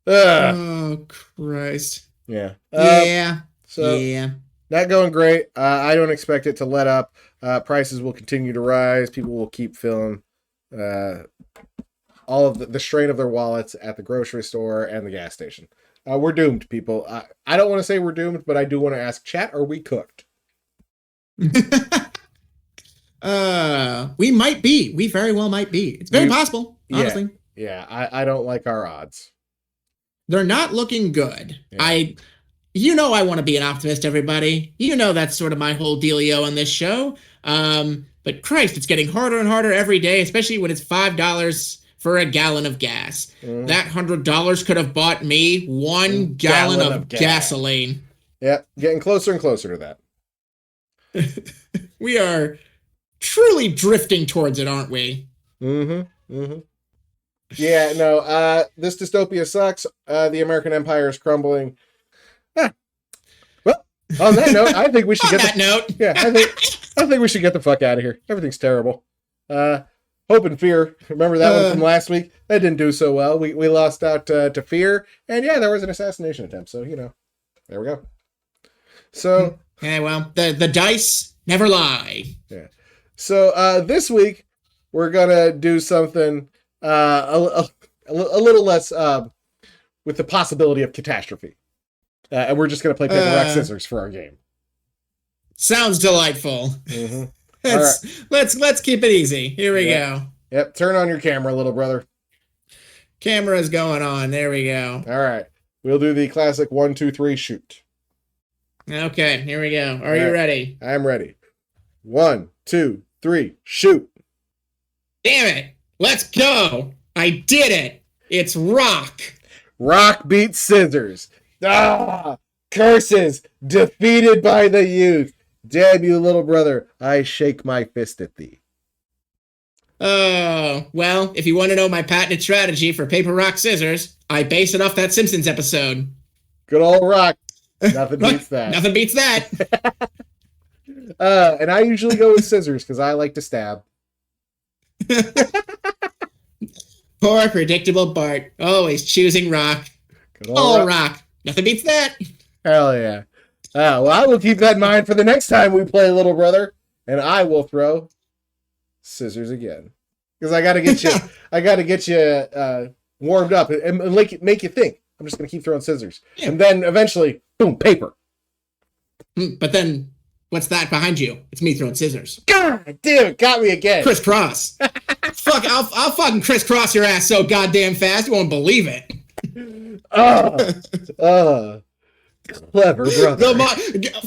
Oh Christ. Yeah. So yeah. Not going great. I don't expect it to let up. Prices will continue to rise. People will keep feeling all of the strain of their wallets at the grocery store and the gas station. We're doomed, people. I don't want to say we're doomed, but I do want to ask chat, are we cooked? We might be. We very well might be. It's very possible, honestly. Yeah, I don't like our odds. They're not looking good. Yeah. I want to be an optimist, everybody. That's sort of my whole dealio on this show. But Christ, it's getting harder and harder every day, especially when it's $5 for a gallon of gas. That $100 could have bought me 1 gallon of gasoline. Yeah, getting closer and closer to that. We are truly drifting towards it, aren't we? Yeah, no, this dystopia sucks. The American empire is crumbling. Well, on that note, I think we should I think we should get the fuck out of here. Everything's terrible. Hope and Fear. Remember that one from last week? That didn't do so well. We lost out to Fear, and yeah, there was an assassination attempt. So there we go. So yeah, well, the dice never lie. Yeah. So this week we're gonna do something a little less with the possibility of catastrophe. And we're just going to play paper, rock, scissors for our game. Sounds delightful. Let's keep it easy. Here we go. Yep. Turn on your camera, little brother. Camera's going on. There we go. All right. We'll do the classic 1, 2, 3 shoot. Okay. Here we go. Are you ready? I'm ready. 1, 2, 3 shoot. Damn it. Let's go. I did it. It's rock. Rock beats scissors. Curses. Defeated by the youth. Damn you, little brother. I shake my fist at thee. Oh, well, if you want to know my patented strategy for paper, rock, scissors, I base it off that Simpsons episode. Good old rock. Nothing beats that. Nothing beats that. And I usually go with scissors because I like to stab. Poor predictable Bart, always choosing rock. All rock. Nothing beats that. Hell yeah. Well, I will keep that in mind for the next time we play, little brother, and I will throw scissors again because I got to get you warmed up and make you think. I'm just gonna keep throwing scissors, and then eventually, boom, paper. But then, what's that behind you? It's me throwing scissors. God damn it, got me again. Crisscross. Fuck, I'll fucking crisscross your ass so goddamn fast you won't believe it. Clever brother.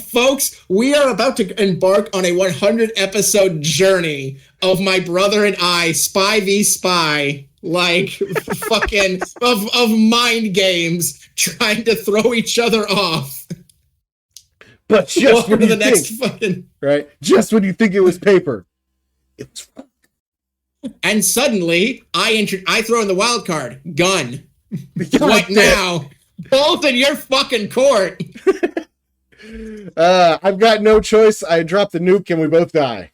Folks, we are about to embark on a 100 episode journey of my brother and I, spy v spy, like fucking of mind games, trying to throw each other off. But just when you just when you think it was paper, it's and suddenly I throw in the wild card, gun. What now? Both in your fucking court. I've got no choice. I drop the nuke and we both die.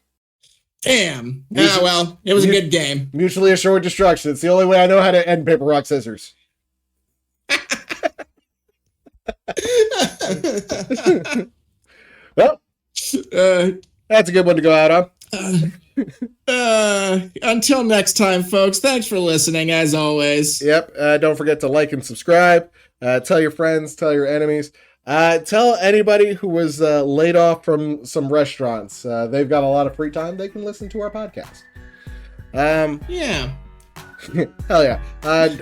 Damn. Well, it was a good game. Mutually assured destruction. It's the only way I know how to end paper, rock, scissors. Well, that's a good one to go out on. Until next time, folks, thanks for listening, as always. Yep. Don't forget to like and subscribe. Tell your friends, tell your enemies. Tell anybody who was laid off from some restaurants. They've got a lot of free time. They can listen to our podcast. Yeah. Hell yeah.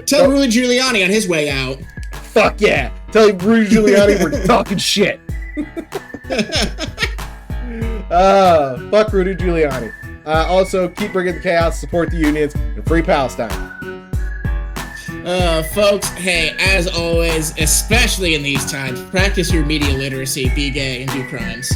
Tell Rudy Giuliani on his way out. fuck yeah. Tell Rudy Giuliani we're talking shit. Fuck Rudy Giuliani. Also, keep bringing the chaos, support the unions, and free Palestine. Folks, hey, as always, especially in these times, practice your media literacy, be gay, and do crimes.